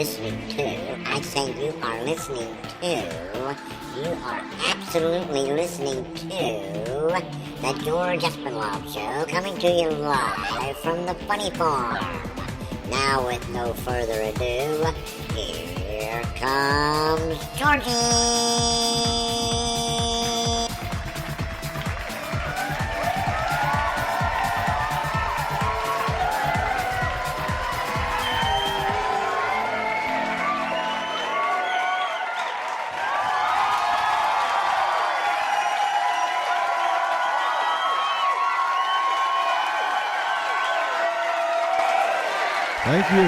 listening to, I say you are listening to, you are absolutely listening to the George Espenlaub Show, coming to you live from the Funny Farm. Now, with no further ado, here comes Georgie! Thank you.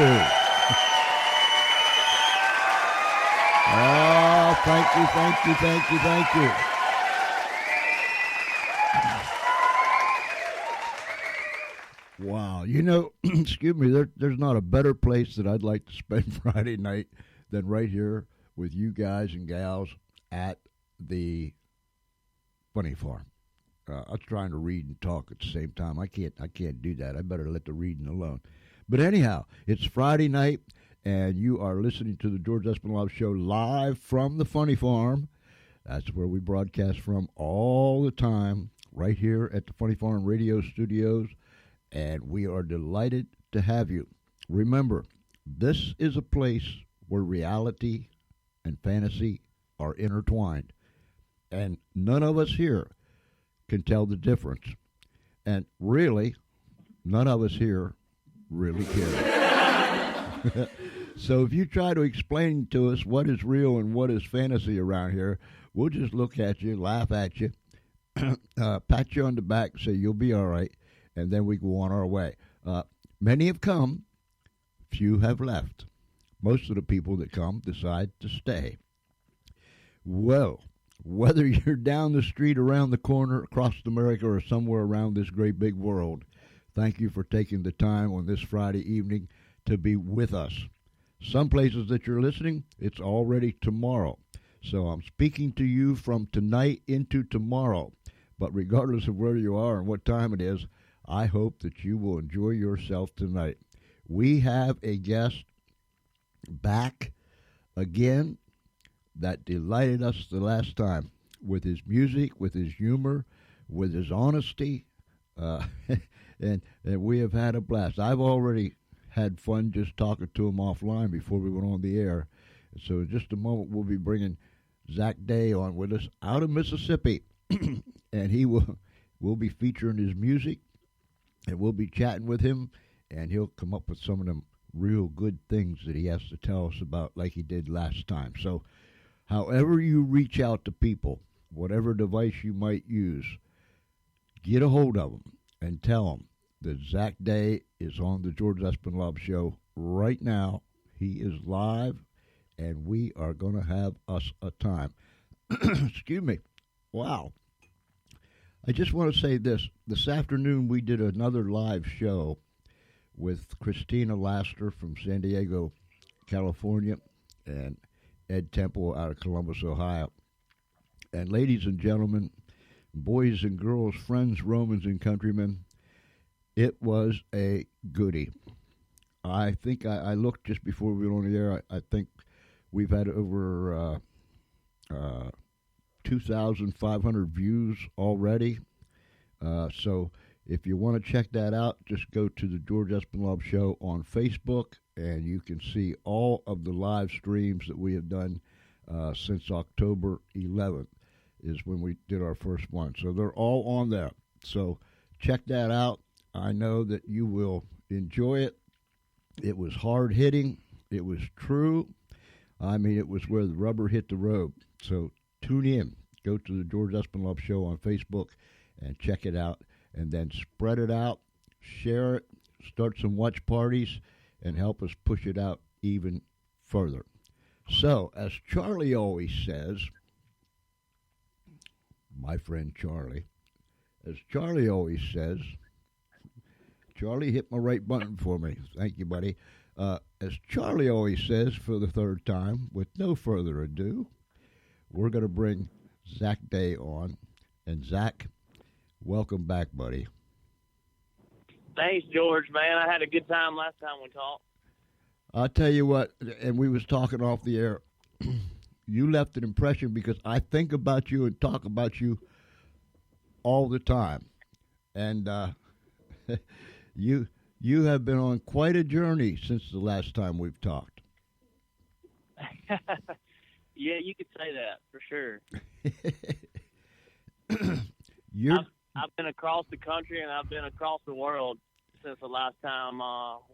Oh, thank you. Wow. Excuse me, there's not a better place that I'd like to spend Friday night than right here with you guys and gals at the Funny Farm. I was trying to read and talk at the same time. I can't do that. I better let the reading alone. But anyhow, it's Friday night, and you are listening to the George Espenlaub Show live from the Funny Farm. That's where we broadcast from all the time, right here at the Funny Farm Radio Studios, and we are delighted to have you. Remember, this is a place where reality and fantasy are intertwined, and none of us here can tell the difference. And really, none of us here really care. So if you try to explain to us what is real and what is fantasy around here, we'll just look at you, laugh at you, pat you on the back, say you'll be all right, and then we go on our way. Many have come, few have left. Most of the people that come decide to stay. Well, whether you're down the street, around the corner, across America, or somewhere around this great big world, thank you for taking the time on this Friday evening to be with us. Some places that you're listening, it's already tomorrow. So I'm speaking to you from tonight into tomorrow. But regardless of where you are and what time it is, I hope that you will enjoy yourself tonight. We have a guest back again that delighted us the last time with his music, with his humor, with his honesty, and we have had a blast. I've already had fun just talking to him offline before we went on the air. So in just a moment, we'll be bringing Zach Day on with us out of Mississippi, and he will be featuring his music, and we'll be chatting with him, and he'll come up with some of them real good things that he has to tell us about like he did last time. So however you reach out to people, whatever device you might use, get a hold of them and tell them that Zach Day is on the George Espenlaub Show right now. He is live, and we are going to have us a time. Excuse me. Wow. I just want to say this. This afternoon, we did another live show with Christina Laster from San Diego, California, and Ed Temple out of Columbus, Ohio. And ladies and gentlemen, boys and girls, friends, Romans, and countrymen, it was a goodie. I think I looked just before we went on the air. I think we've had over 2,500 views already. So if you want to check that out, just go to the George Espenlaub Show on Facebook, and you can see all of the live streams that we have done since October 11th is when we did our first one. So they're all on there. So check that out. I know that you will enjoy it. It was hard-hitting. It was true. I mean, it was where the rubber hit the road. So tune in. Go to the George Espenlaub Show on Facebook and check it out. And then spread it out, share it, start some watch parties, and help us push it out even further. So, as Charlie always says, my friend Charlie, as Charlie always says, Charlie hit my right button for me. Thank you, buddy. As Charlie always says for the third time, with no further ado, we're going to bring Zach Day on. And Zach, welcome back, buddy. Thanks, George, man. I had a good time last time we talked. I'll tell you what, and we was talking off the air. You left an impression because I think about you and talk about you all the time, and you you have been on quite a journey since the last time we've talked. Yeah, you could say that for sure. You're I've been across the country and I've been across the world since the last time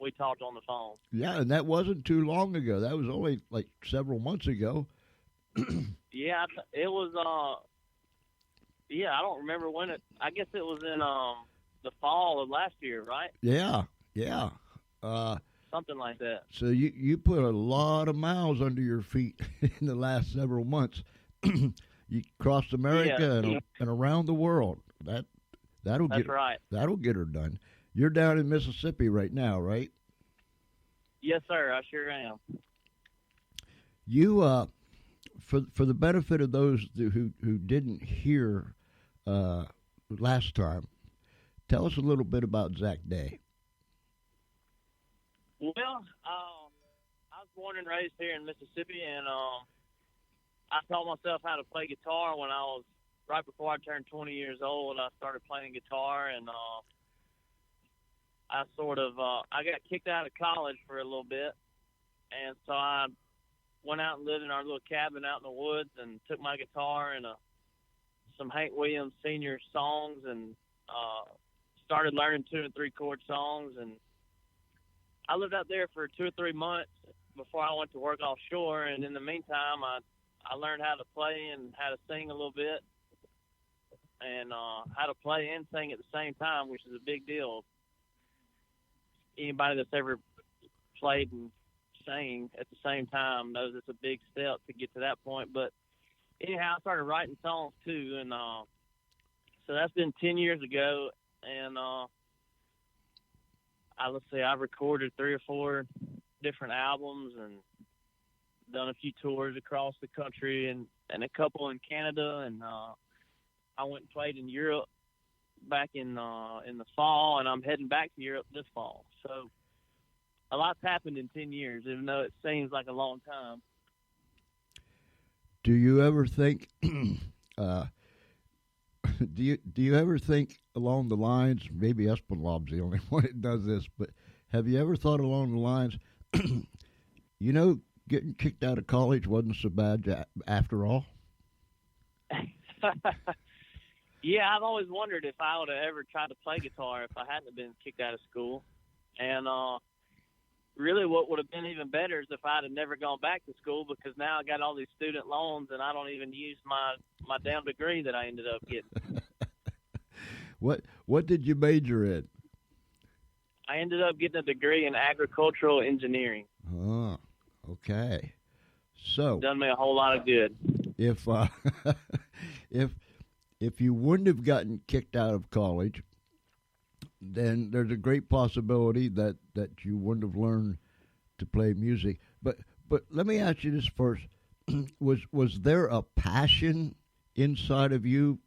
we talked on the phone. yeah, and that wasn't too long ago. That was only like several months ago. Yeah, it was. Yeah, I don't remember when it. I guess it was in the fall of last year, right? Yeah, yeah. Uh, Something like that. so you put a lot of miles under your feet in the last several months. You crossed America Yeah, and around the world. That'll that's get right. that'll get her done. You're down in Mississippi right now, right? Yes, sir. I sure am. You for the benefit of those who didn't hear last time, tell us a little bit about Zach Day. Well, I was born and raised here in Mississippi, and I taught myself how to play guitar when I was right before I turned 20 years old. I started playing guitar, and I sort of I got kicked out of college for a little bit, and so I went out and lived in our little cabin out in the woods and took my guitar and some Hank Williams Sr. songs and started learning 2 and 3 chord songs. And I lived out there for 2 or 3 months before I went to work offshore. And in the meantime, I learned how to play and how to sing a little bit and how to play and sing at the same time, which is a big deal. Anybody that's ever played and sang at the same time knows it's a big step to get to that point. But anyhow, I started writing songs too, and so that's been 10 years ago. And let's see, I've recorded 3 or 4 different albums and done a few tours across the country and a couple in Canada. And I went and played in Europe back in the fall, and I'm heading back to Europe this fall. So a lot's happened in 10 years, even though it seems like a long time. Do you ever think? Do you ever think along the lines? Maybe Espenlaub's the only one that does this, but have you ever thought along the lines? Getting kicked out of college wasn't so bad after all. Yeah, I've always wondered if I would have ever tried to play guitar if I hadn't been kicked out of school. And really what would have been even better is if I'd have never gone back to school, because now I got all these student loans and I don't even use my damn degree that I ended up getting. What did you major in? I ended up getting a degree in agricultural engineering. Oh, okay. So Done me a whole lot of good. If if you wouldn't have gotten kicked out of college, then there's a great possibility that you wouldn't have learned to play music. But let me ask you this first: was there a passion inside of you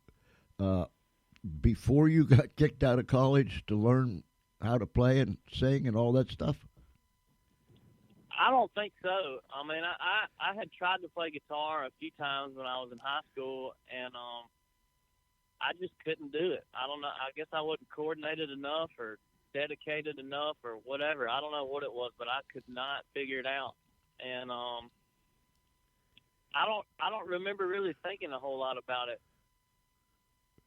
before you got kicked out of college to learn how to play and sing and all that stuff? I don't think so. I mean, I had tried to play guitar a few times when I was in high school, and I just couldn't do it. I don't know. I guess I wasn't coordinated enough or dedicated enough or whatever. I don't know what it was, but I could not figure it out. And I don't remember really thinking a whole lot about it.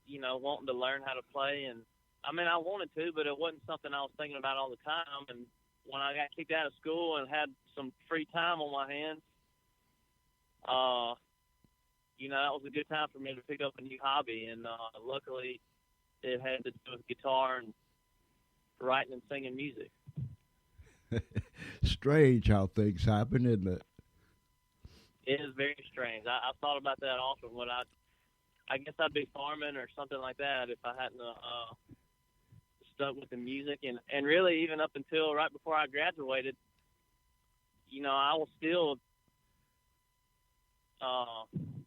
Wanting to learn how to play, and I mean, I wanted to, but it wasn't something I was thinking about all the time. And when I got kicked out of school and had some free time on my hands, that was a good time for me to pick up a new hobby. And luckily, it had to do with guitar and writing and singing music. Strange how things happen, isn't it? It is very strange. I thought about that often. When I guess I'd be farming or something like that if I hadn't stuck with the music. And really, even up until right before I graduated, I was still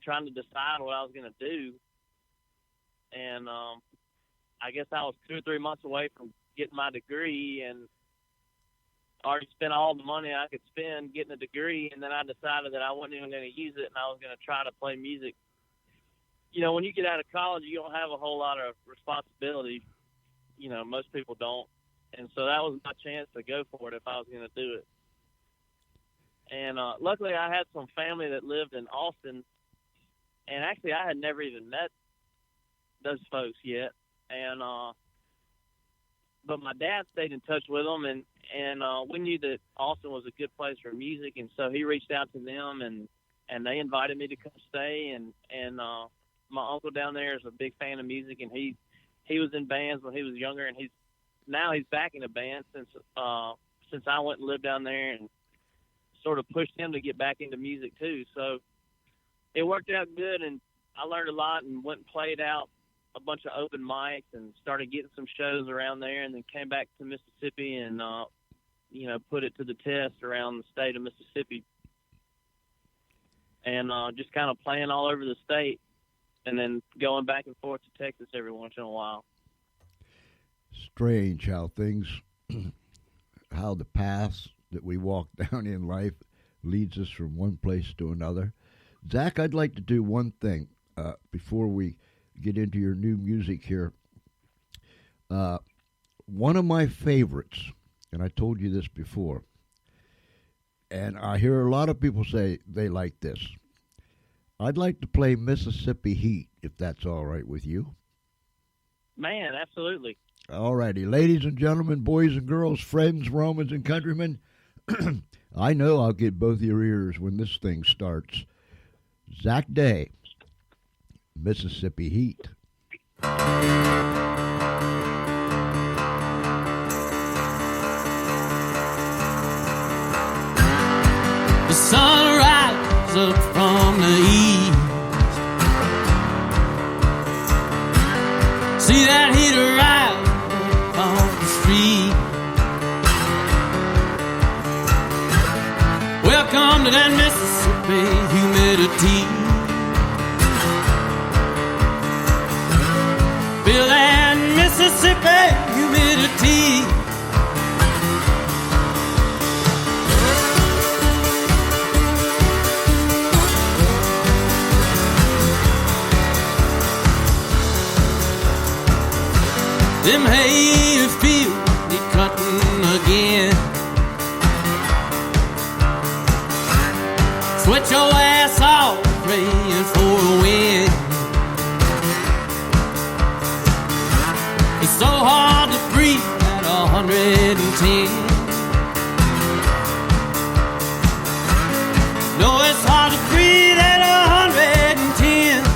trying to decide what I was going to do. And I guess I was 2 or 3 months away from getting my degree, and already spent all the money I could spend getting a degree, and then I decided that I wasn't even going to use it, and I was going to try to play music. You know, when you get out of college, you don't have a whole lot of responsibility. You know, most people don't. And so that was my chance to go for it if I was going to do it. And luckily I had some family that lived in Austin, and actually I had never even met those folks yet. And but my dad stayed in touch with them, and we knew that Austin was a good place for music, and so he reached out to them, and they invited me to come stay. And my uncle down there is a big fan of music, and he was in bands when he was younger, and he's back in a band since I went and lived down there, and sort of pushed him to get back into music too. So it worked out good, and I learned a lot, and went and played out a bunch of open mics and started getting some shows around there, and then came back to Mississippi and put it to the test around the state of Mississippi, and just kind of playing all over the state, and then going back and forth to Texas every once in a while. Strange how how the paths that we walk down in life leads us from one place to another. Zach, I'd like to do one thing before we get into your new music here. One of my favorites, and I told you this before, and I hear a lot of people say they like this. I'd like to play Mississippi Heat, if that's all right with you. Man, absolutely. All righty. Ladies and gentlemen, boys and girls, friends, Romans and countrymen, I know I'll get both your ears when this thing starts. Zach Day, Mississippi Heat. The sun rises up from the east. See that heat arrive on the street. Welcome to that Mississippi humidity. Feel that Mississippi humidity. Them hay fields need cutting again. Sweat your ass off praying for a win. It's so hard to breathe at 110. No, it's hard to breathe at 110.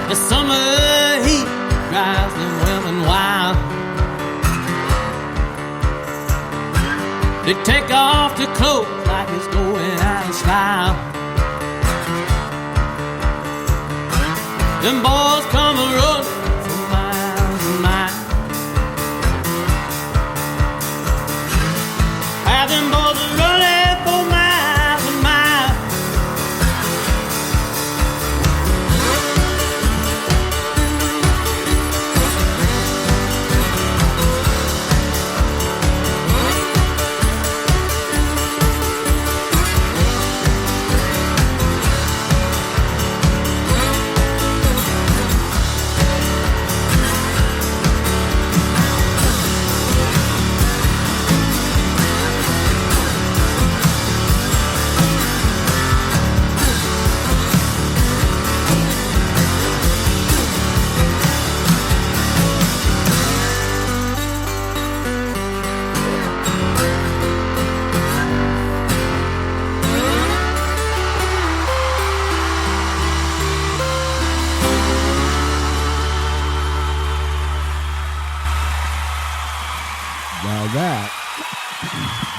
The summer heat drives them women wild. They take off their clothes like it's going out of style. Them boys come a running for miles and miles. Have them boys a running for miles and miles.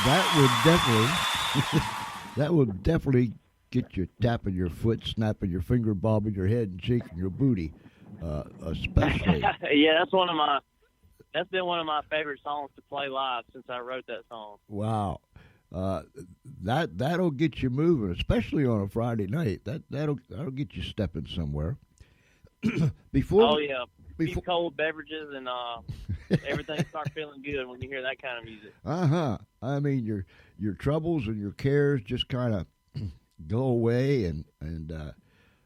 that would definitely that would definitely get you tapping your foot, snapping your finger, bobbing your head, and shaking your booty, especially. Yeah, that's been one of my favorite songs to play live since I wrote that song. Wow. Uh, that'll get you moving, especially on a Friday night. That'll get you stepping somewhere. before Oh yeah, before cold beverages and everything start feeling good when you hear that kind of music. I mean your troubles and your cares just kind of go away, and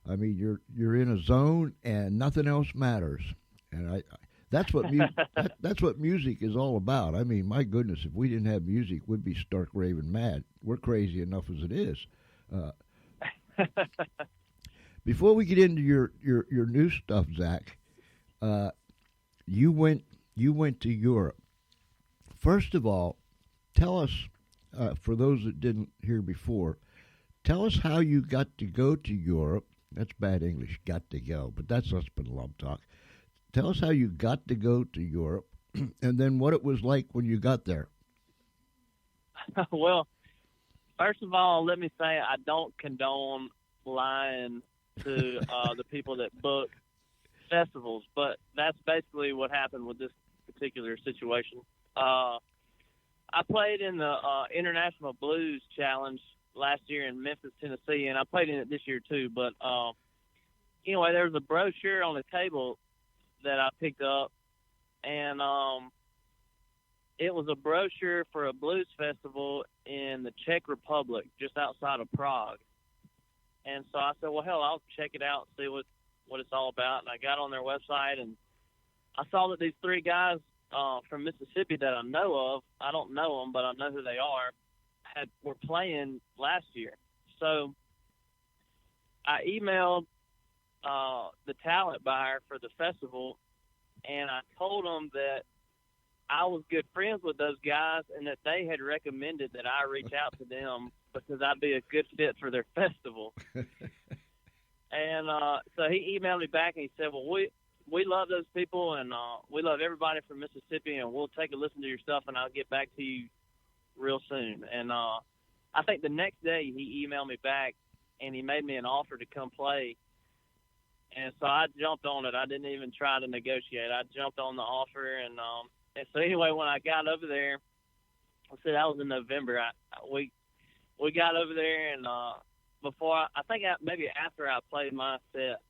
I mean you're in a zone and nothing else matters. And that's what that's what music is all about. I mean, my goodness, if we didn't have music, we'd be stark raving mad. We're crazy enough as it is. Uh, Before we get into your new stuff, Zach, you went to Europe. First of all, tell us, for those that didn't hear before, tell us how you got to go to Europe. That's bad English, got to go, but that's Espenlaub talk. Tell us how you got to go to Europe, and then what it was like when you got there. Well, first of all, let me say I don't condone lying to the people that book festivals, but that's basically what happened with this particular situation. I played in the International Blues Challenge last year in Memphis, Tennessee, and I played in it this year too. But anyway, there was a brochure on the table that I picked up, and it was a brochure for a blues festival in the Czech Republic, just outside of Prague. And so I said, well, hell, I'll check it out and see what it's all about. And I got on their website, and I saw that these three guys from Mississippi that I know of, I don't know them, but I know who they are, were playing last year. So I emailed the talent buyer for the festival, and I told them that I was good friends with those guys and that they had recommended that I reach out to them because I'd be a good fit for their festival. And so he emailed me back and he said, well, we love those people, and we love everybody from Mississippi, and we'll take a listen to your stuff, and I'll get back to you real soon. And I think the next day he emailed me back, and he made me an offer to come play. And so I jumped on it. I didn't even try to negotiate. I jumped on the offer, and so anyway, when I got over there, I said that was in November. We got over there, and before maybe after I played my set,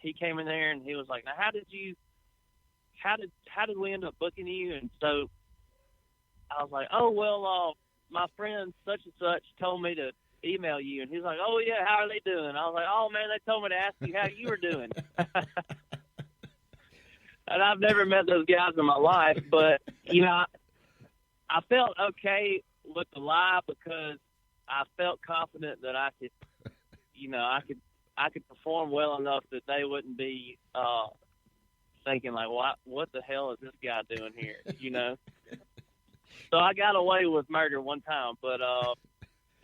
he came in there and he was like, "Now, how did we end up booking you?" And so I was like, "Oh well, my friend such and such told me to email you," and he's like, "Oh yeah, how are they doing?" I was like, "Oh man, they told me to ask you how you were doing." And I've never met those guys in my life, but I felt okay with the lie because I felt confident that I could, I could perform well enough that they wouldn't be thinking like, what the hell is this guy doing here, So I got away with murder one time, but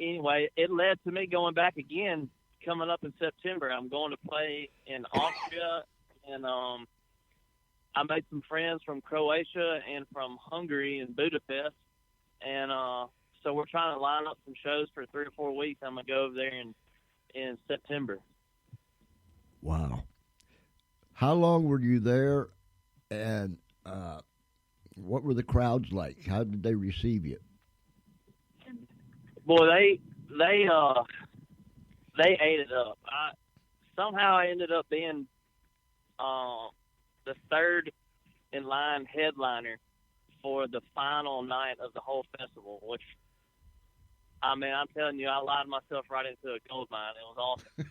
anyway, it led to me going back again coming up in September. I'm going to play in Austria, and I made some friends from Croatia and from Hungary and Budapest, and so we're trying to line up some shows for 3 or 4 weeks. I'm going to go over there in September. Wow. How long were you there, and what were the crowds like? How did they receive you? Boy, they ate it up. Somehow I ended up being the third in line headliner for the final night of the whole festival, which, I mean, I'm telling you, I lied myself right into a gold mine. It was awesome.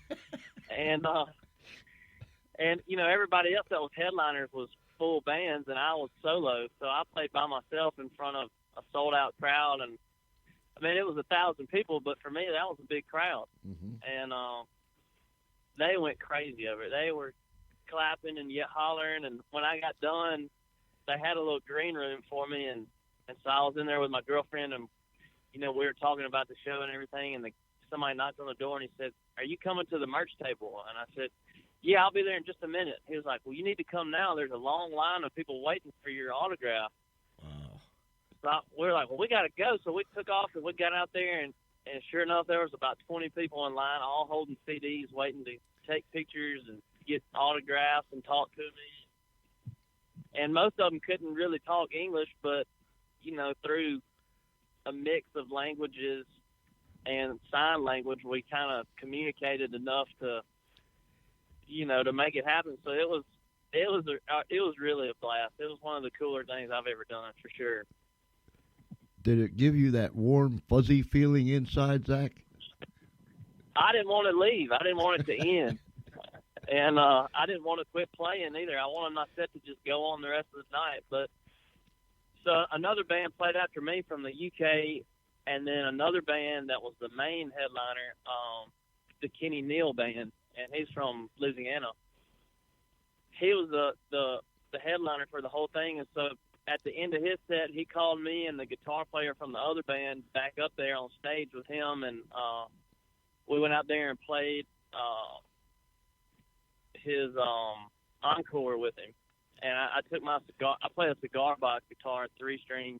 and everybody else that was headliners was full bands, and I was solo, so I played by myself in front of a sold-out crowd, and I mean, it was 1,000 people, but for me, that was a big crowd. Mm-hmm. And they went crazy over it. They were clapping and yet hollering, and when I got done, they had a little green room for me, and so I was in there with my girlfriend, and we were talking about the show and everything, and somebody knocked on the door, and he said, "Are you coming to the merch table?" And I said, "Yeah, I'll be there in just a minute." He was like, "Well, you need to come now. There's a long line of people waiting for your autograph." Wow. So we were like, well, we got to go. So we took off and we got out there, and sure enough, there was about 20 people in line, all holding CDs, waiting to take pictures and get autographs and talk to me. And most of them couldn't really talk English, but, you know, through a mix of languages and sign language, we kind of communicated enough to, you know, to make it happen. So it was really a blast. It was one of the cooler things I've ever done, for sure. Did it give you that warm, fuzzy feeling inside, Zach? I didn't want to leave. I didn't want it to end. And I didn't want to quit playing either. I wanted my set to just go on the rest of the night. But so another band played after me from the UK, and then another band that was the main headliner, the Kenny Neal Band, and he's from Louisiana. He was the headliner for the whole thing, and so at the end of his set, he called me and the guitar player from the other band back up there on stage with him, and we went out there and played his encore with him. And I took my cigar. I play a cigar box guitar, 3-string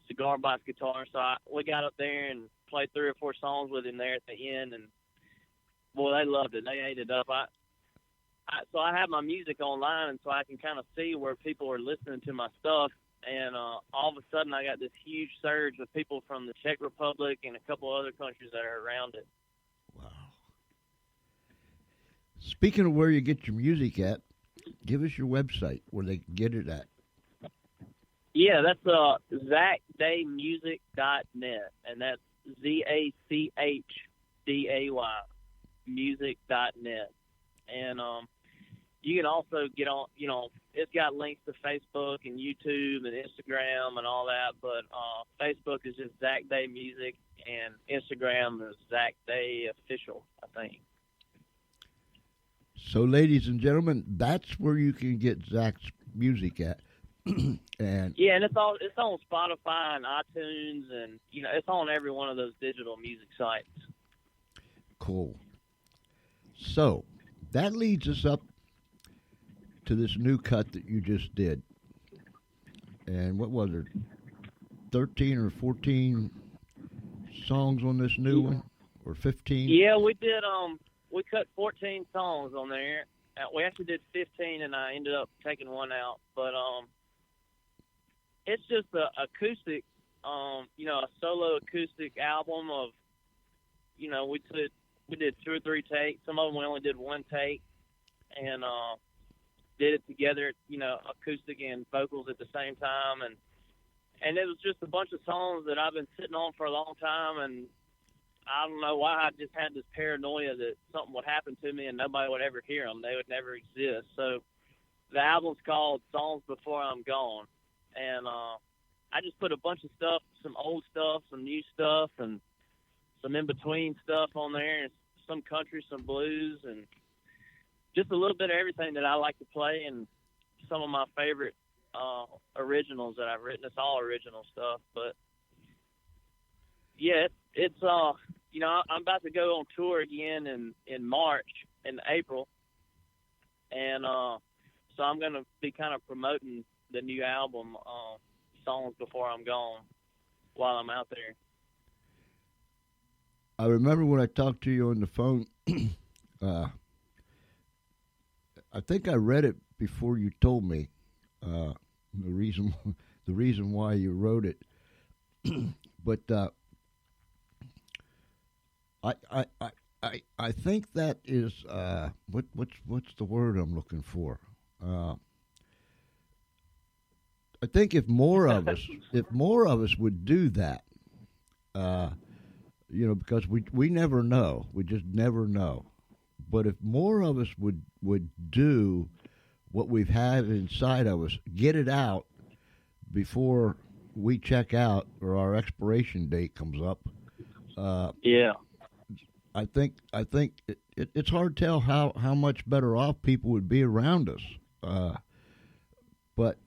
cigar box guitar. So we got up there and played 3 or 4 songs with him there at the end, and boy, they loved it. They ate it up. So I have my music online, and so I can kind of see where people are listening to my stuff. And all of a sudden, I got this huge surge of people from the Czech Republic and a couple other countries that are around it. Wow. Speaking of where you get your music at, give us your website where they can get it at. Yeah, that's ZachDayMusic.net, and that's ZACHDAY music.net. And you can also get on, you know, it's got links to Facebook and YouTube and Instagram and all that, but Facebook is just Zach Day Music, and Instagram is Zach Day Official, I think. So, ladies and gentlemen, that's where you can get Zach's music at. And yeah, and it's on Spotify and iTunes, and you know, it's on every one of those digital music sites. Cool. So that leads us up to this new cut that you just did. And what was it? 13 or 14 songs on this new one, or 15? Yeah, we did. We cut 14 songs on there. We actually did 15, and I ended up taking one out. But it's just a acoustic, you know, a solo acoustic album of, you know, we did 2 or 3 takes. Some of them we only did 1 take, and did it together, you know, acoustic and vocals at the same time. And it was just a bunch of songs that I've been sitting on for a long time, and I don't know why I just had this paranoia that something would happen to me and nobody would ever hear them. They would never exist. So the album's called Songs Before I'm Gone. And I just put a bunch of stuff, some old stuff, some new stuff, and some in-between stuff on there, and some country, some blues, and just a little bit of everything that I like to play, and some of my favorite originals that I've written. It's all original stuff. But, yeah, it's you know, I'm about to go on tour again in March, in April, and so I'm going to be kind of promoting the new album, Songs Before I'm Gone, while I'm out there. I remember when I talked to you on the phone, I think I read it before you told me the reason why you wrote it, but I think that is what's the word I'm looking for? I think if more of us would do that, you know, because we never know, we just never know. But if more of us would do what we've had inside of us, get it out before we check out or our expiration date comes up. Yeah. I think it's hard to tell how much better off people would be around us. But,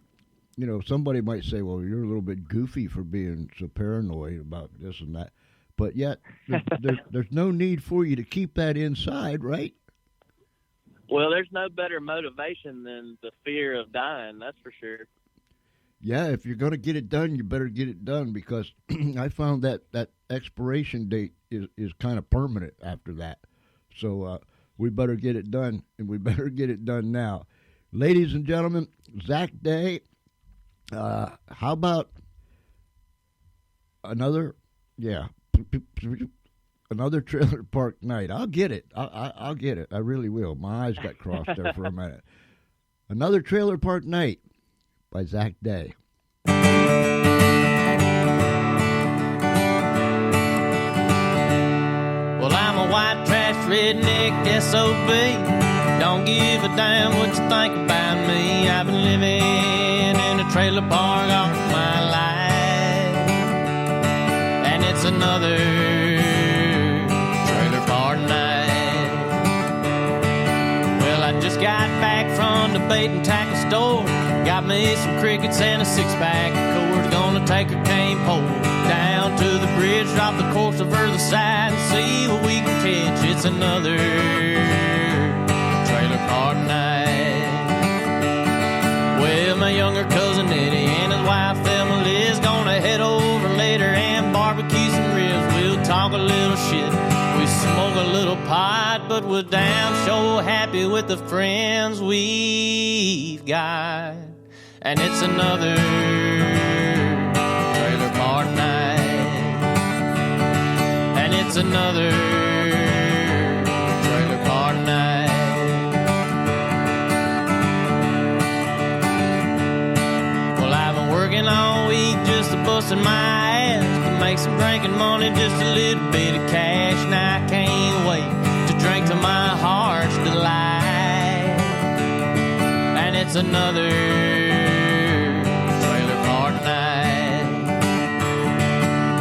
you know, somebody might say, well, you're a little bit goofy for being so paranoid about this and that. But yet, there's no need for you to keep that inside, right? Well, there's no better motivation than the fear of dying, that's for sure. Yeah, if you're going to get it done, you better get it done because I found that expiration date is kind of permanent after that. So we better get it done, and we better get it done now. Ladies and gentlemen, Zach Day, how about another, yeah, another trailer park night? I'll get it. I'll get it. I really will. My eyes got crossed there for a minute. Another trailer park night by Zach Day. Well, I'm a white trash redneck SOB. Don't give a damn what you think about me. I've been living in a trailer park all my life, and it's another trailer park night. Well, I just got back from the bait and tackle store. Got me some crickets and a six-pack of cords. Gonna take a cane pole down to the bridge, drop the course over the side, and see what we can catch. It's another trailer park night. Well, my younger cousin Eddie and his wife Emily is gonna head over later and barbecue some ribs. We'll talk a little shit, we smoke a little pot, but we're damn sure happy with the friends we've got. And it's another trailer park night. And it's another trailer park night. Well, I've been working all week just to busting my ass to make some drinking money, just a little bit of cash. Now I can't wait to drink to my heart's delight. And it's another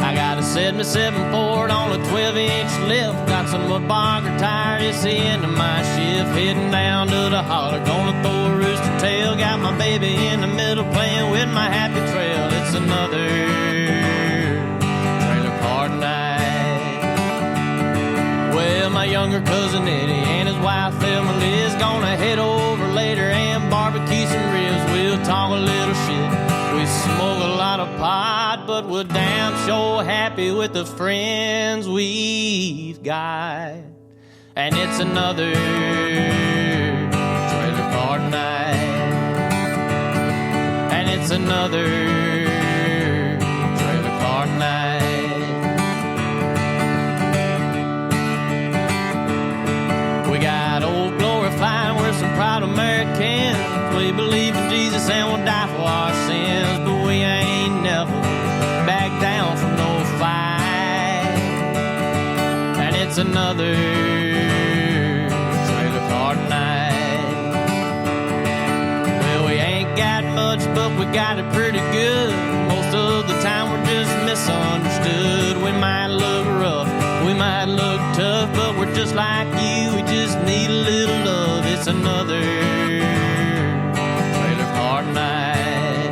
I got a 77 Ford on a 12-inch lift. Got some wood bogger tire, it's the end of my shift. Heading down to the holler, gonna throw a rooster tail. Got my baby in the middle playing with my happy trail. It's another trailer park night. Well, my younger cousin Eddie and his wife Emily is gonna head over later and barbecue some ribs. We'll talk a little shit, we smoke a lot of pot, but we're damn sure happy with the friends we've got. And it's another trailer park night. And it's another trailer park night. We got old glory flying, we're some proud Americans. We believe in Jesus and we'll die for our sins, but we ain't never back down from no fight. And it's another trailer park night. Well, we ain't got much, but we got it pretty good. Most of the time we're just misunderstood. We might look rough, we might look tough, but we're just like you, we just need a little love. It's another night.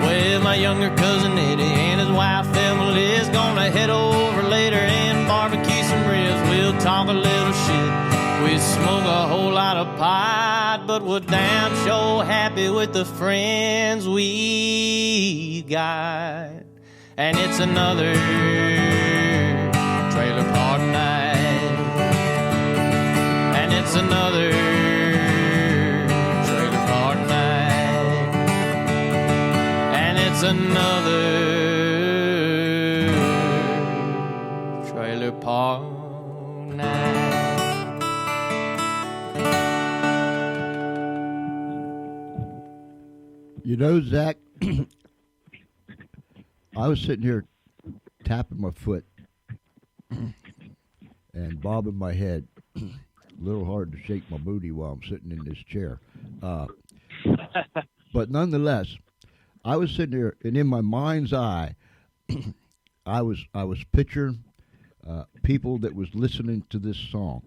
Well, my younger cousin Eddie and his wife Emily is gonna head over later and barbecue some ribs. We'll talk a little shit, we smoke a whole lot of pot, but we're damn sure happy with the friends we got. And it's another trailer park night. And it's another another trailer park night. You know, Zach, I was sitting here tapping my foot and bobbing my head. A little hard to shake my booty while I'm sitting in this chair. But nonetheless, I was sitting there, and in my mind's eye, I was picturing people that was listening to this song.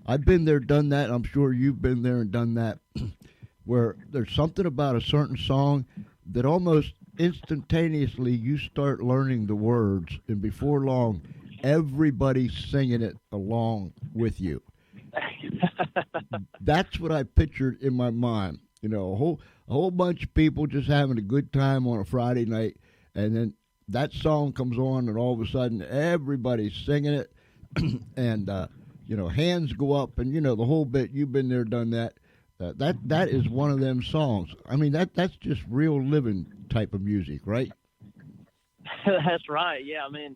I've been there, done that. I'm sure you've been there and done that, where there's something about a certain song that almost instantaneously you start learning the words, and before long, everybody's singing it along with you. That's what I pictured in my mind. You know, a whole bunch of people just having a good time on a Friday night, and then that song comes on, and all of a sudden everybody's singing it, and hands go up, and the whole bit. You've been there, done that. That is one of them songs. I mean, that's just real living type of music, right? That's right. Yeah, I mean,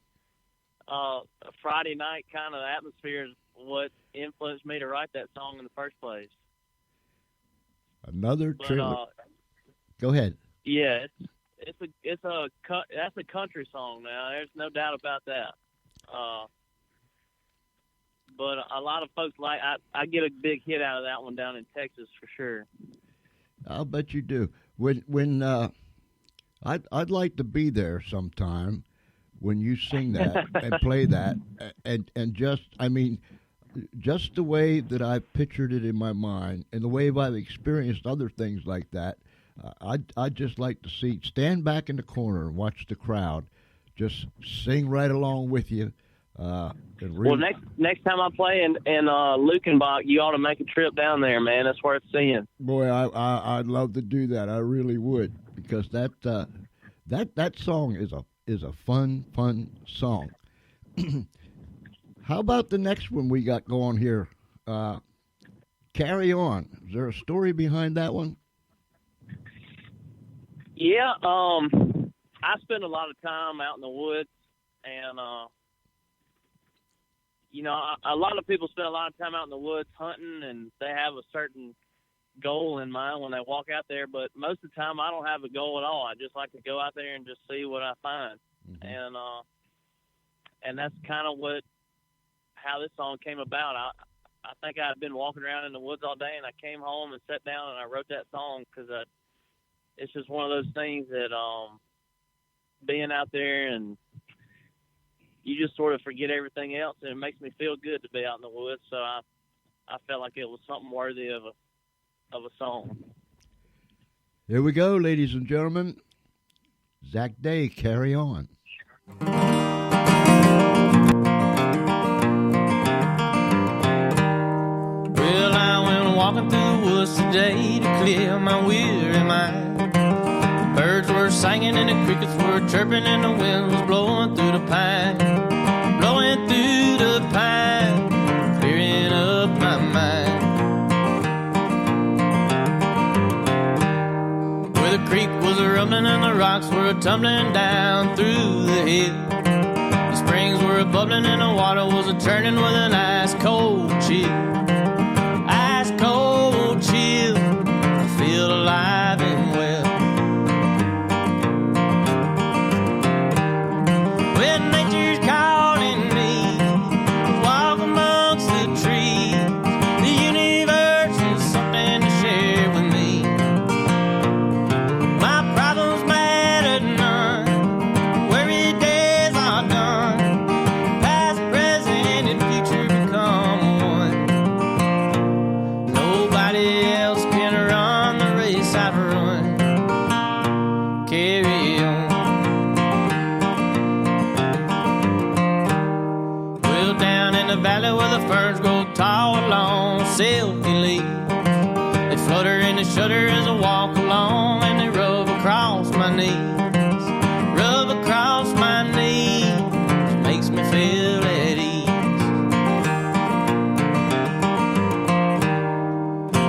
a Friday night kind of atmosphere is what influenced me to write that song in the first place. Another trailer. Go ahead. Yeah, that's a country song now. There's no doubt about that. But a lot of folks I get a big hit out of that one down in Texas for sure. I'll bet you do. When I'd like to be there sometime when you sing that and play that, and just the way that I've pictured it in my mind and the way I've experienced other things like that, I'd just like to stand back in the corner and watch the crowd just sing right along with you. Well, next time I play in Lukenbach, you ought to make a trip down there, man. That's worth seeing. Boy, I'd love to do that. I really would, because that song is a fun song. How about the next one we got going here? Carry On. Is there a story behind that one? Yeah, I spend a lot of time out in the woods, and a lot of people spend a lot of time out in the woods hunting, and they have a certain goal in mind when they walk out there. But most of the time, I don't have a goal at all. I just like to go out there and just see what I find, and that's kind of how this song came about. I think I had been walking around in the woods all day, and I came home and sat down and I wrote that song because it's just one of those things that being out there and you just sort of forget everything else, and it makes me feel good to be out in the woods. So I felt like it was something worthy of a song. Here we go, ladies and gentlemen. Zach Day, Carry On. Well, I went walking through the woods today to clear my weary mind. The birds were singing and the crickets were chirping and the wind was blowing through the pine. Blowing through the pine, clearing up my mind. Where the creek was rumbling and the rocks were tumbling down through the hill. The springs were bubbling and the water was churning with an ice cold chill. Ice cold chill, I feel alive and well. When nature's calling me, walk amongst the trees. The universe is something to share with me. My problems matter none, worry days are done. Past, present, and future become one. Nobody else can run the race I've run. Carry on. Well, down in the valley where the ferns grow tall along silky leaves, they flutter and they shudder as I walk along, and they rub across my knees. Rub across my knees, it makes me feel at ease.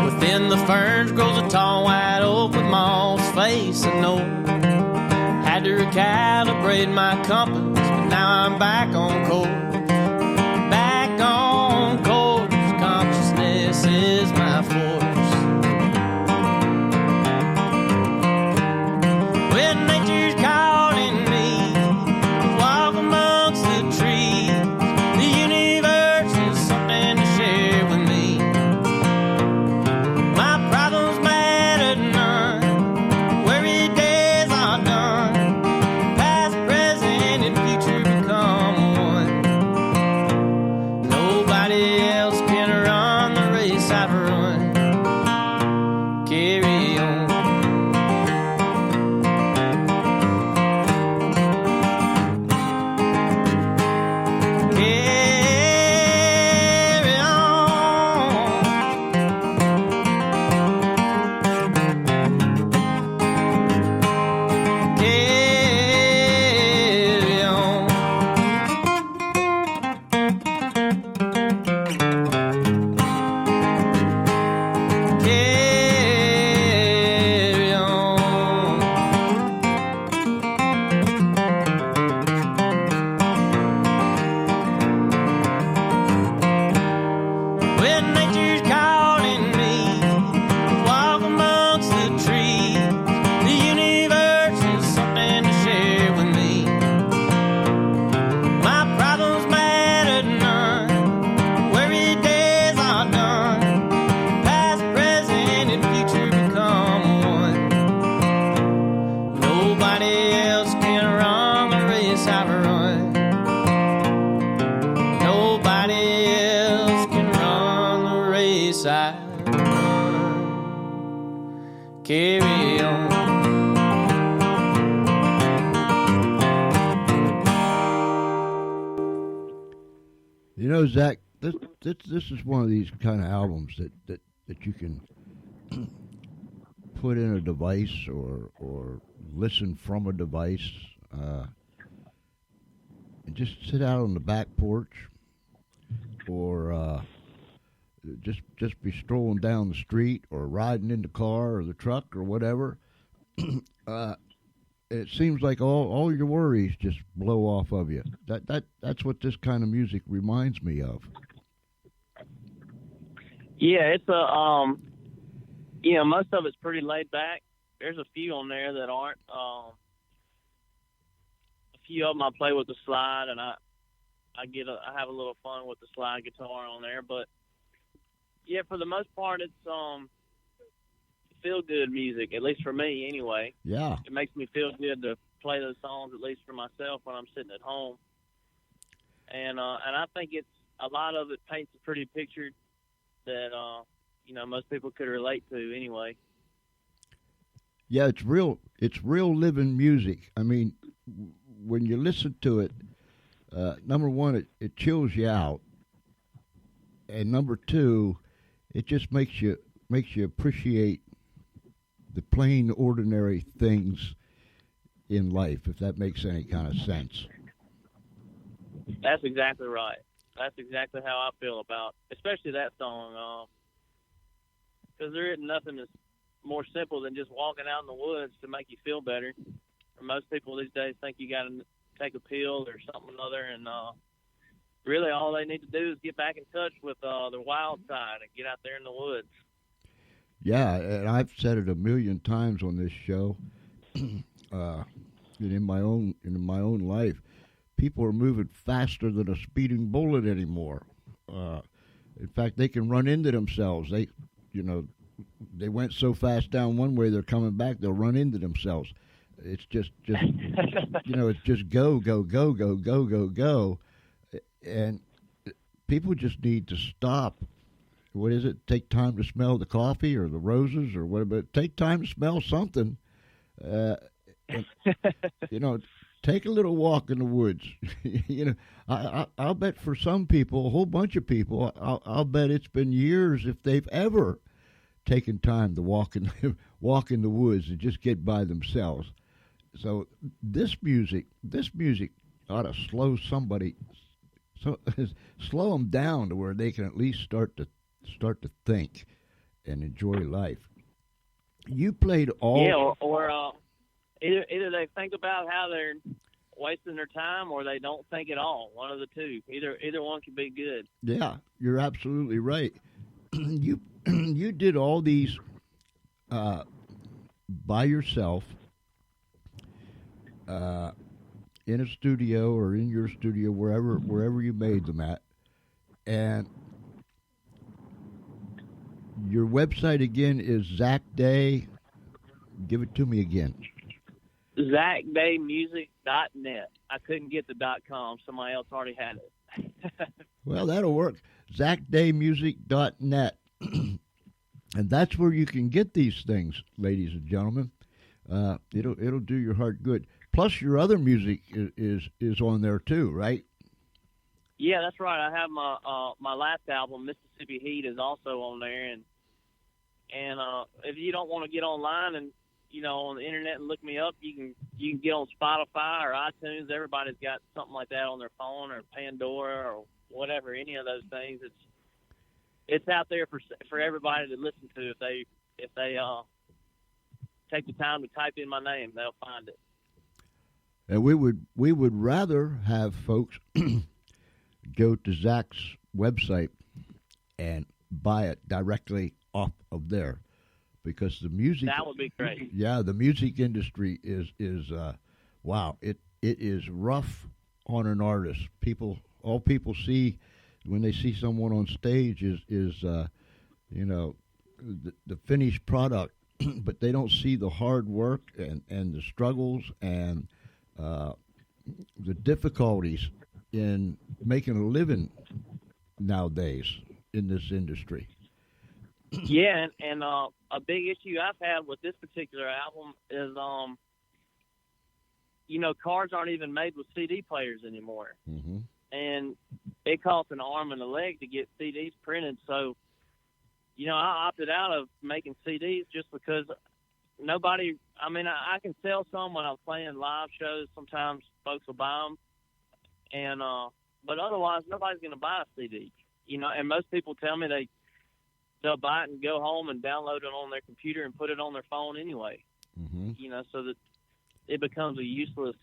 Within the ferns grows a tall white oak with moss facing north. Had to recalibrate my compass, but now I'm back on course. Back on course, consciousness is my force. When nature's calling me, walk amongst the trees. The universe is something to share with me. My problems matter none, worry days are done. Past, present, and future become one. Nobody else can run the race I've run. Carry on. Carry on. side. Carry on. You know, Zach, this is one of these kind of albums that you can put in a device or listen from a device, and just sit out on the back porch, or just be strolling down the street or riding in the car or the truck or whatever. It seems like all your worries just blow off of you. That's what this kind of music reminds me of. Yeah, it's most of it's pretty laid back. There's a few on there that aren't. A few of them I play with the slide, and I have a little fun with the slide guitar on there. But yeah, for the most part, it's feel good music, at least for me anyway. Yeah. It makes me feel good to play those songs, at least for myself, when I'm sitting at home. And I think it's a lot of it paints a pretty picture that most people could relate to anyway. Yeah, it's real living music. I mean, when you listen to it, number one, it chills you out, and number two, it just makes you appreciate the plain, ordinary things in life, if that makes any kind of sense. That's exactly right. That's exactly how I feel about, especially that song, because there isn't nothing that's more simple than just walking out in the woods to make you feel better. Or most people these days think you got to take a pill or something or other, and really all they need to do is get back in touch with their wild side and get out there in the woods. Yeah, and I've said it a million times on this show, and in my own life. People are moving faster than a speeding bullet anymore. In fact, they can run into themselves. They went so fast down one way, they're coming back, they'll run into themselves. It's just it's just go, go, go, go, go, go, go. And people just need to stop. What is it? Take time to smell the coffee or the roses or whatever. Take time to smell something. And, take a little walk in the woods. I'll bet for some people, a whole bunch of people, I'll bet it's been years if they've ever taken time to walk in the woods and just get by themselves. So this music ought to slow them down to where they can at least start to think and enjoy life. You played all... Yeah, or either they think about how they're wasting their time or they don't think at all. One of the two. Either one can be good. Yeah, you're absolutely right. You did all these by yourself in a studio or in your studio, wherever you made them at. And your website again is Zach Day. Give it to me again. ZachDayMusic.net. I couldn't get the .com. Somebody else already had it. Well, that'll work. ZachDayMusic.net. And that's where you can get these things, ladies and gentlemen. It'll do your heart good. Plus, your other music is on there too, right? Yeah, that's right. I have my last album, Mississippi Heat, is also on there, and if you don't want to get online and on the internet and look me up, you can get on Spotify or iTunes. Everybody's got something like that on their phone or Pandora or whatever. Any of those things, it's out there for everybody to listen to. If they take the time to type in my name, they'll find it. And we would rather have folks go to Zach's website and buy it directly off of there, because the music, that would be great. Yeah, the music industry is wow. It is rough on an artist. All people see when they see someone on stage is the finished product, but they don't see the hard work and the struggles and the difficulties in making a living nowadays in this industry. Yeah, and a big issue I've had with this particular album is, cars aren't even made with CD players anymore. Mm-hmm. And it costs an arm and a leg to get CDs printed. So, I opted out of making CDs just because nobody, I can sell some when I'm playing live shows. Sometimes folks will buy them. And, but otherwise, nobody's going to buy a CD, and most people tell me they'll buy it and go home and download it on their computer and put it on their phone anyway, Mm-hmm. So that it becomes a useless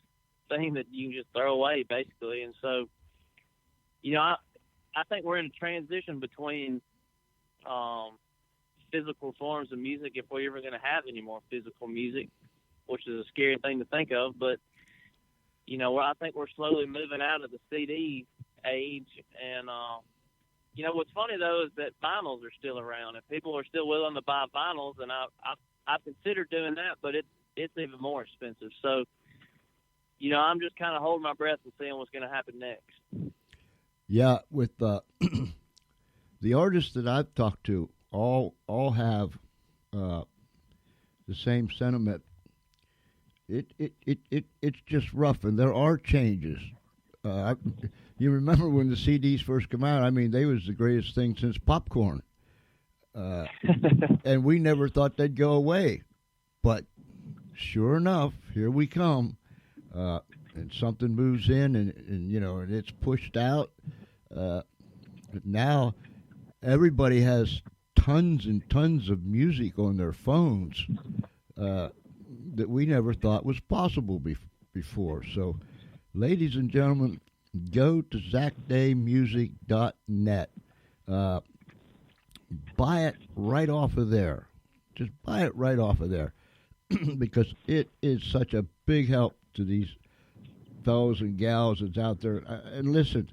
thing that you can just throw away, basically. And so, I think we're in a transition between physical forms of music, if we're ever going to have any more physical music, which is a scary thing to think of. But, I think we're slowly moving out of the CD age. And, what's funny, though, is that vinyls are still around, and people are still willing to buy vinyls. And I've considered doing that, but it's even more expensive. So, I'm just kind of holding my breath and seeing what's going to happen next. Yeah, with the artists that I've talked to, all have the same sentiment. It's just rough, and there are changes. You remember when the CDs first came out? I mean, they was the greatest thing since popcorn, and we never thought they'd go away. But sure enough, here we come, and something moves in, and it's pushed out. Now everybody has tons and tons of music on their phones that we never thought was possible before. So, ladies and gentlemen, go to ZachDayMusic.net. Buy it right off of there. Just buy it right off of there because it is such a big help to these fellows and gals that's out there. And listen,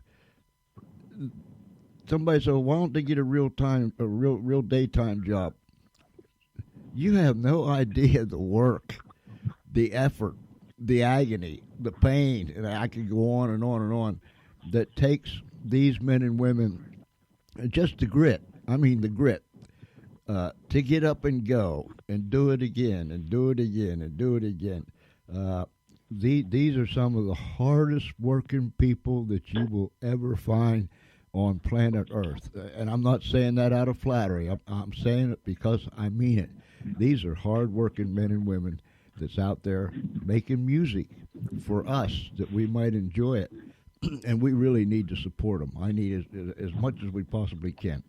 somebody said, why don't they get a real daytime job? You have no idea the work, the effort, the agony, the pain, and I could go on and on and on, that takes these men and women, just the grit, to get up and go and do it again and do it again and do it again. These are some of the hardest working people that you will ever find on planet Earth. And I'm not saying that out of flattery. I'm saying it because I mean it. These are hard-working men and women that's out there making music for us that we might enjoy it. And we really need to support them. I need as much as we possibly can.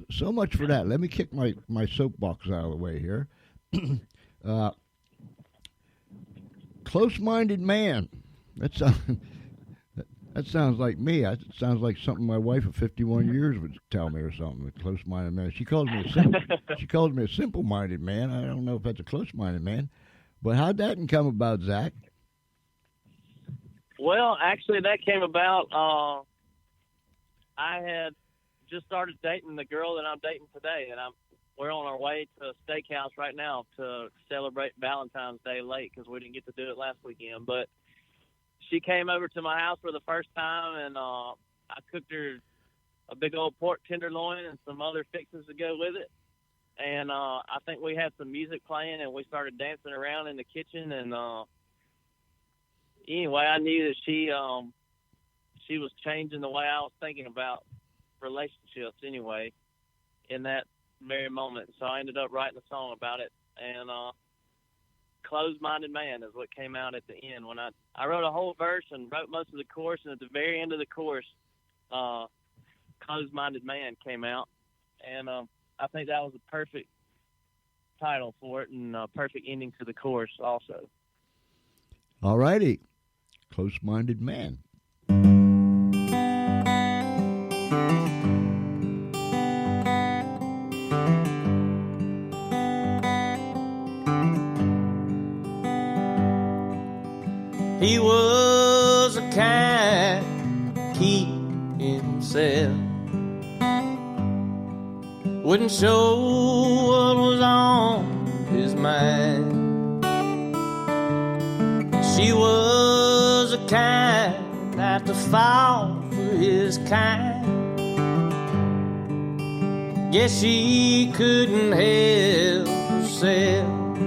So much for that. Let me kick my soapbox out of the way here. Close-minded man. That sounds like me. It sounds like something my wife of 51 years would tell me or something. A close-minded man. She calls me a simple-minded man. I don't know if that's a close-minded man. But how'd that come about, Zach? Well, actually, that came about. I had just started dating the girl that I'm dating today, and we're on our way to a steakhouse right now to celebrate Valentine's Day late because we didn't get to do it last weekend. But she came over to my house for the first time, and I cooked her a big old pork tenderloin and some other fixings to go with it. And I think we had some music playing, and we started dancing around in the kitchen. And anyway, I knew that she was changing the way I was thinking about relationships anyway in that very moment. So I ended up writing a song about it. And Closed-Minded Man is what came out at the end. When I wrote a whole verse and wrote most of the chorus, and at the very end of the chorus, Closed-Minded Man came out. And I think that was a perfect title for it and a perfect ending to the chorus also. All righty. Close-Minded Man. He was a kind, keep himself, wouldn't show what was on his mind. She was a kind not to fall for his kind, Guess she couldn't help herself.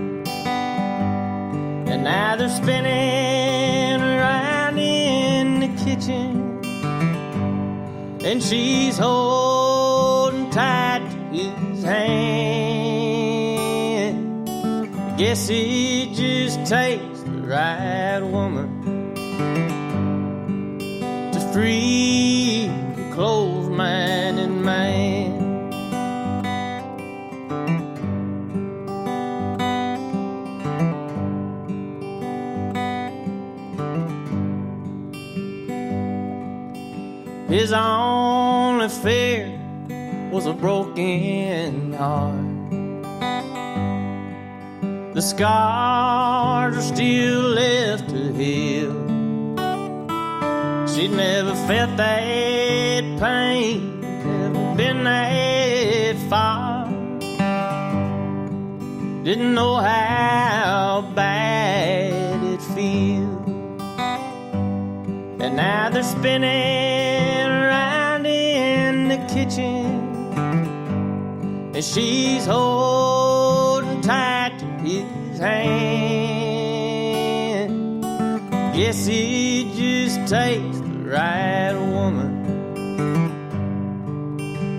And now they're spinning around in the kitchen, and she's holding tight to his hand. Guess it just takes the right woman to free the closed-minded man. His only fear was a broken heart. The scars are still left to heal. She'd never felt that pain, never been that far. Didn't know how bad it feels. And now they're spinning around in the kitchen, and she's holding tight to his hand. Guess it just takes the right woman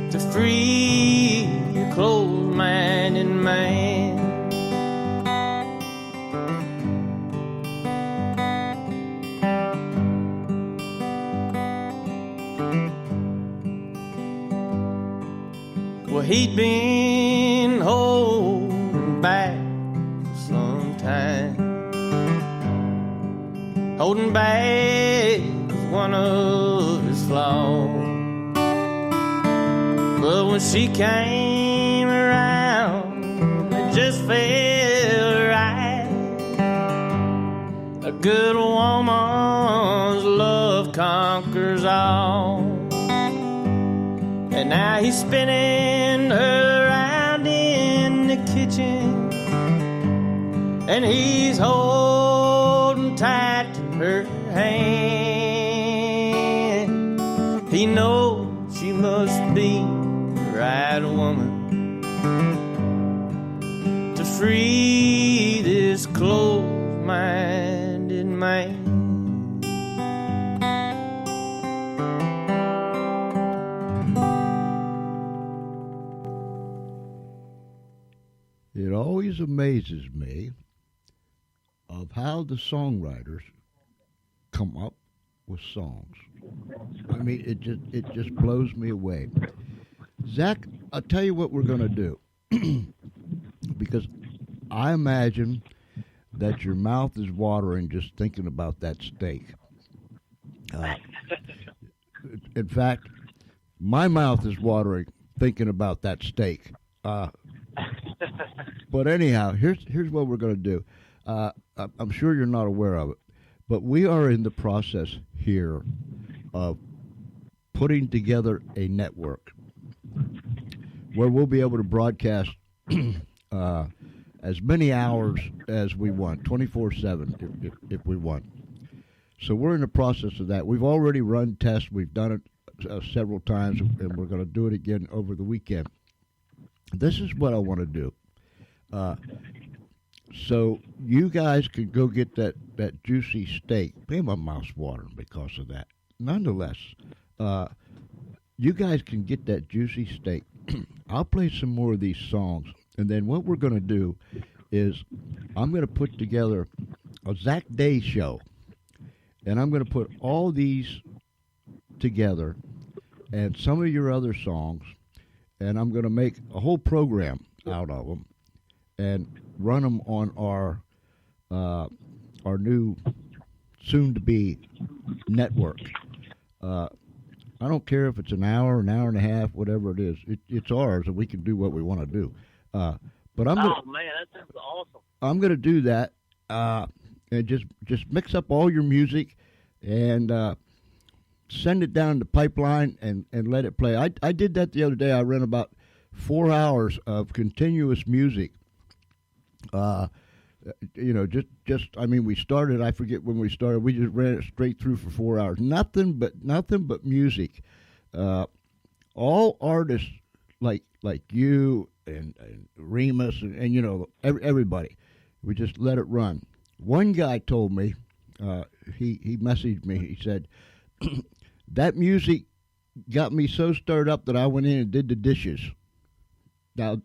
to free a closed-minded man. Well, he'd been holding back for some time. Holding back was one of his flaws. But when she came around, it just felt right. A good woman's love conquers all. And now he's spinning her around in the kitchen, and he's holding tight to her hand. He knows she must be the right woman to free this closed-minded man. It always amazes me of how the songwriters come up with songs. I mean, it just blows me away. Zach, I'll tell you what we're going to do, because I imagine that your mouth is watering just thinking about that steak. In fact, my mouth is watering thinking about that steak. But anyhow, here's what we're going to do. I'm sure you're not aware of it, but we are in the process here of putting together a network where we'll be able to broadcast as many hours as we want, 24/7 if we want. So we're in the process of that. We've already run tests. We've done it several times, and we're going to do it again over the weekend. This is what I want to do. So you guys could go get that juicy steak. Man, my mouth's watering because of that. Nonetheless, you guys can get that juicy steak. I'll play some more of these songs, and then what we're going to do is I'm going to put together a Zach Day show, and I'm going to put all these together and some of your other songs, and I'm going to make a whole program out of them and run them on our new soon-to-be network. I don't care if it's an hour and a half, whatever it is. It's ours, and we can do what we want to do. But I'm gonna, oh man, that sounds awesome. I'm going to do that and just mix up all your music and send it down the pipeline and let it play. I did that the other day. I ran about 4 hours of continuous music. I mean, we started, I forget when we started, we just ran it straight through for 4 hours. Nothing but music. All artists, like like you and Remus and you know everybody. We just let it run. One guy told me, he messaged me. He said that music got me so stirred up that I went in and did the dishes. Now,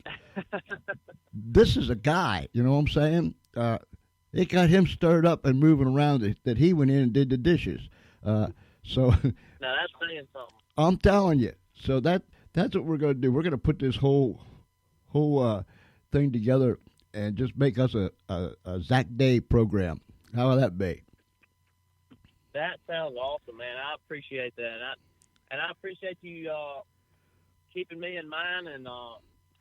this is a guy, you know what I'm saying? It got him stirred up and moving around that he went in and did the dishes. So Now that's saying something. I'm telling you. So that's what we're going to do. We're going to put this whole thing together and just make us a Zach Day program. How will that be? That sounds awesome, man. I appreciate that, and I appreciate you keeping me in mind and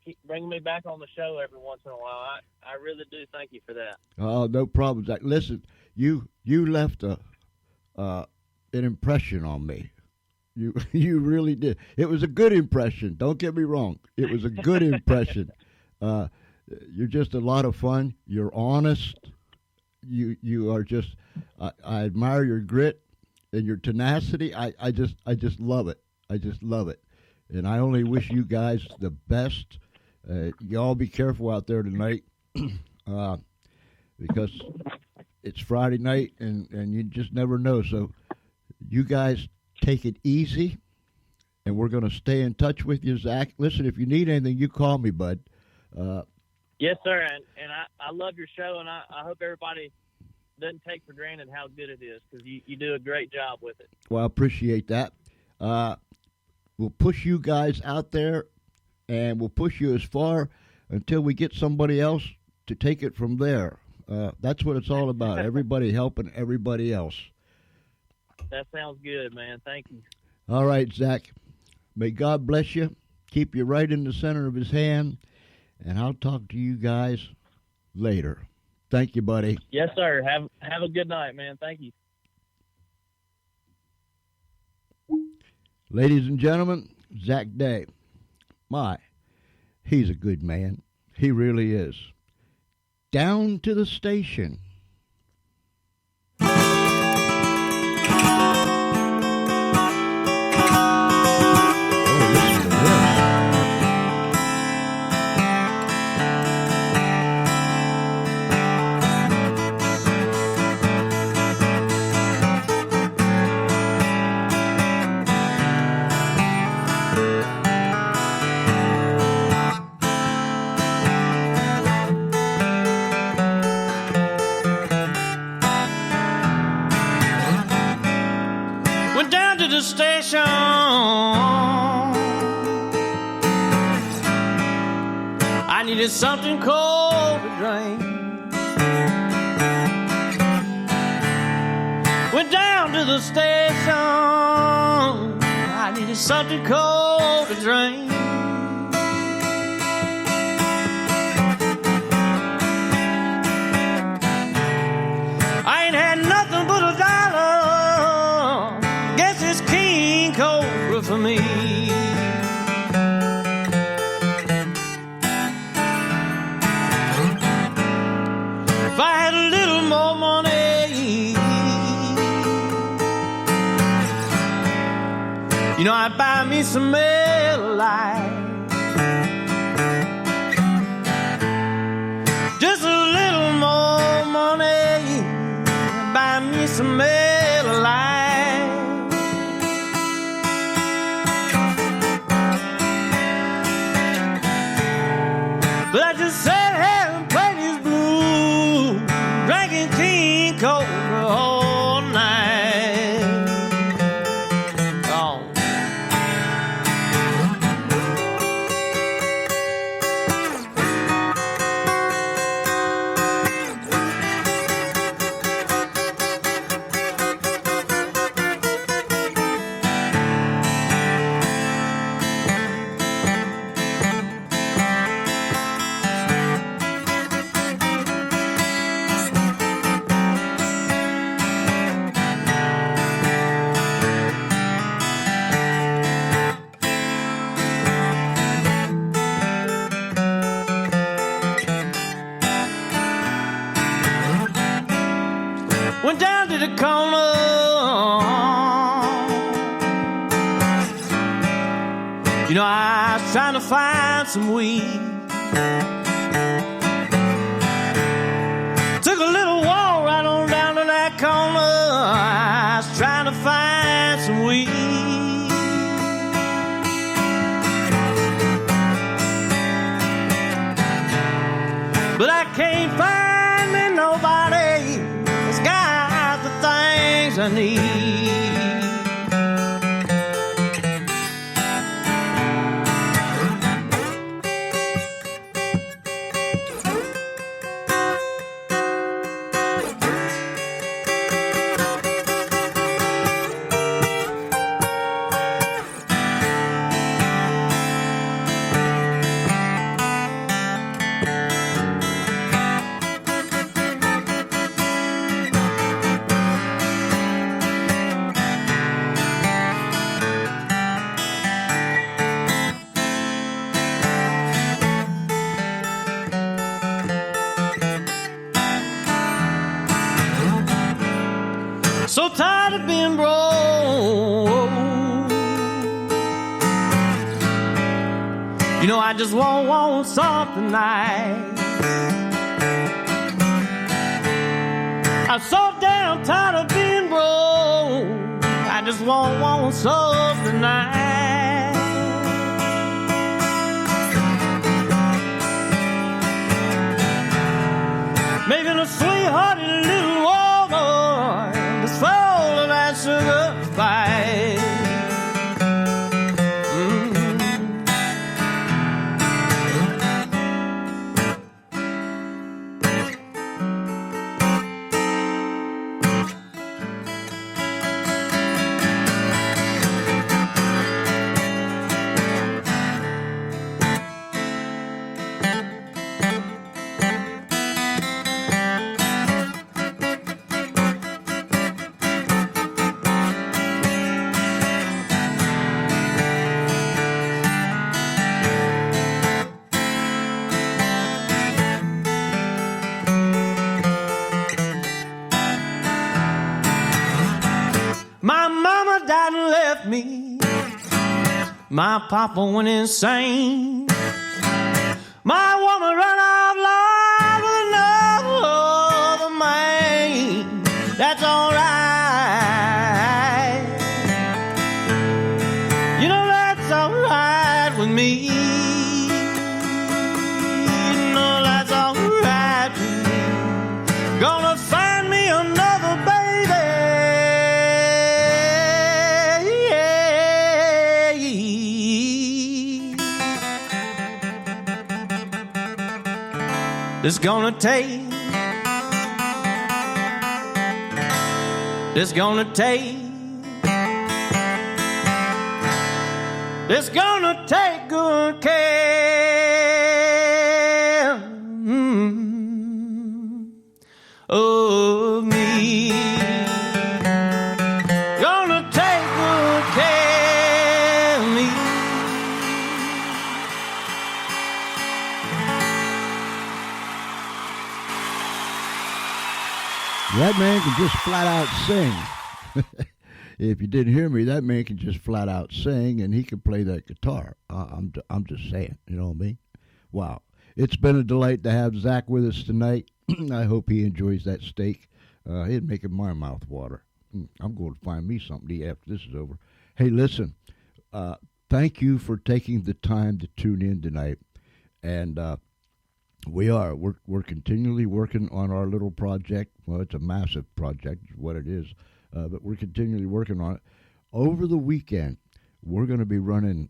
keep bringing me back on the show every once in a while. I really do thank you for that. Oh, no problem, Zach. Listen, you left an impression on me. You really did. It was a good impression. Don't get me wrong. It was a good impression. You're just a lot of fun. You're honest. You are just. I admire your grit and your tenacity. I just love it. I just love it. And I only wish you guys the best. Y'all be careful out there tonight because it's Friday night and you just never know. So you guys take it easy, and we're going to stay in touch with you, Zach. Listen, if you need anything, you call me, bud. Yes, sir. And I love your show, and I hope everybody doesn't take for granted how good it is because you do a great job with it. Well, I appreciate that. We'll push you guys out there, and we'll push you as far until we get somebody else to take it from there. That's what it's all about, everybody helping everybody else. That sounds good, man. Thank you. All right, Zach. May God bless you, keep you right in the center of his hand, and I'll talk to you guys later. Thank you, buddy. Yes, sir. Have a good night, man. Thank you. Ladies and gentlemen, Zach Day. He's a good man. He really is. Down to the station. Went down to the station. I needed something cold to drink. Went down to the station. I needed something cold to drink. I ain't had nothing but $1. Guess it's King Cobra for me. If I had a little more money, you know, I'd buy me some Miller Lite. Just a little more money, buy me some Miller Lite. But I just sat here and played his blues, drinking King Cobra all night. Oh. You know, I was trying to find some weed. Took a little walk right on down to that corner. I was trying to find some weed. But I can't find me nobody that's got the things I need. So tired of being broke. You know, I just want something nice. I'm so damn tired of being broke. I just want something nice. Maybe a sweethearted little woman that's full of that sugar spice. My mama died and left me. My papa went insane. My woman ran out love with another man. That's alright. You know that's alright with me. You know that's alright with me. Gonna find me another baby. It's gonna take. It's gonna take. It's gonna take good care of me. Gonna take good care of me. That man can just flat out sing. If you didn't hear me, that man can just flat out sing, and he can play that guitar. I'm just saying, you know what I mean? Wow. It's been a delight to have Zach with us tonight. I hope he enjoys that steak. It's making my mouth water. I'm going to find me something to eat after this is over. Hey, listen, thank you for taking the time to tune in tonight. And we're continually working on our little project. Well, it's a massive project, is what it is. But we're continually working on it. Over the weekend, we're going to be running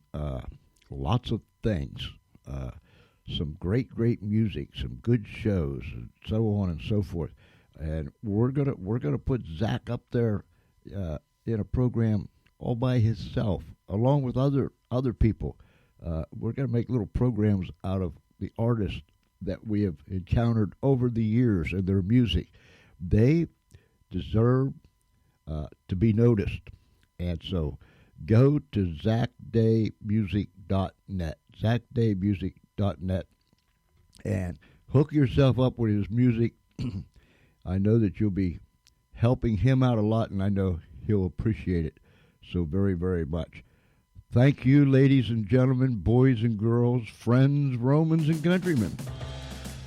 lots of things, some great music, some good shows, and so on and so forth. And we're gonna put Zach up there in a program all by himself, along with other people. We're gonna make little programs out of the artists that we have encountered over the years and their music. They deserve to be noticed. And so go to ZachDayMusic.net, ZachDayMusic.net, and hook yourself up with his music. I know that you'll be helping him out a lot, and I know he'll appreciate it so very, very much. Thank you, ladies and gentlemen, boys and girls, friends, Romans, and countrymen,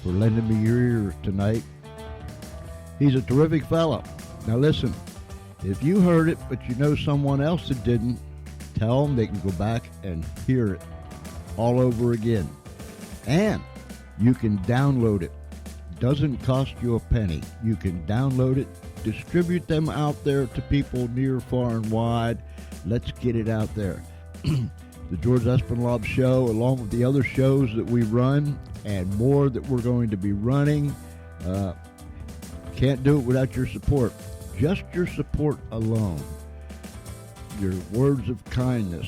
for lending me your ear tonight. He's a terrific fella. Now listen, if you heard it, but you know someone else that didn't, tell them they can go back and hear it all over again. And you can download it. Doesn't cost you a penny. You can download it, distribute them out there to people near, far, and wide. Let's get it out there. The George Espenlaub Show, along with the other shows that we run and more that we're going to be running, can't do it without your support. Just your support alone. Your words of kindness.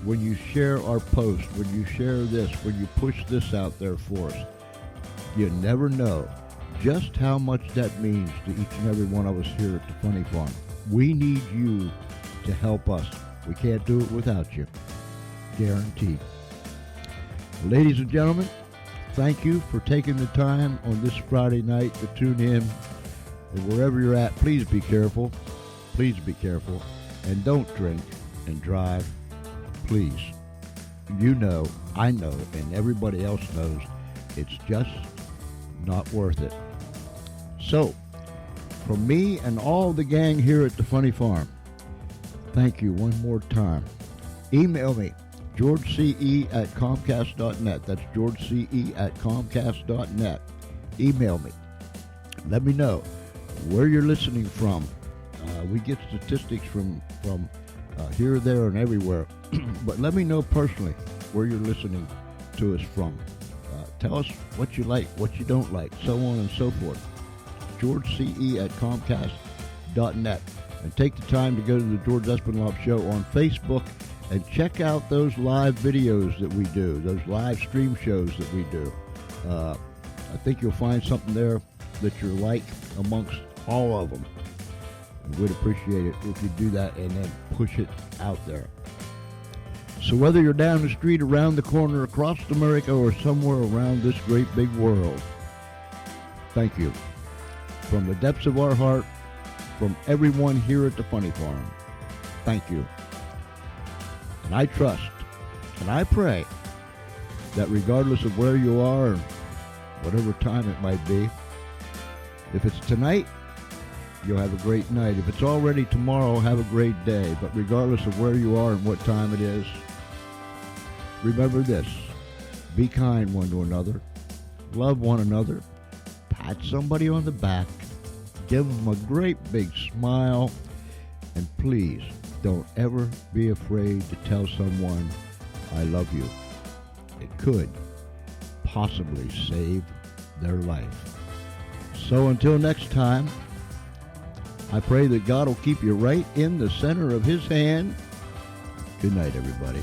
When you share our post, when you share this, when you push this out there for us, you never know just how much that means to each and every one of us here at the Funny Farm. We need you to help us. We can't do it without you. Guaranteed. Ladies and gentlemen, thank you for taking the time on this Friday night to tune in. And wherever you're at, please be careful. Please be careful. And don't drink and drive. Please. You know, I know, and everybody else knows, it's just not worth it. So, from me and all the gang here at the Funny Farm, thank you one more time. Email me, georgece@comcast.net. That's georgece@comcast.net. Email me. Let me know where you're listening from. We get statistics from here, there, and everywhere. But let me know personally where you're listening to us from. Tell us what you like, what you don't like, so on and so forth. georgece@comcast.net. And take the time to go to the George Espenlaub Show on Facebook and check out those live videos that we do, those live stream shows that we do. I think you'll find something there that you're like amongst all of them. We'd appreciate it if you do that and then push it out there. So whether you're down the street, around the corner, across America, or somewhere around this great big world, thank you. From the depths of our heart, from everyone here at the Funny Farm, thank you. And I trust and I pray that regardless of where you are and whatever time it might be, if it's tonight, you'll have a great night. If it's already tomorrow, have a great day. But regardless of where you are and what time it is, remember this. Be kind one to another. Love one another. Pat somebody on the back. Give them a great big smile. And please, don't ever be afraid to tell someone, I love you. It could possibly save their life. So until next time, I pray that God will keep you right in the center of His hand. Good night, everybody.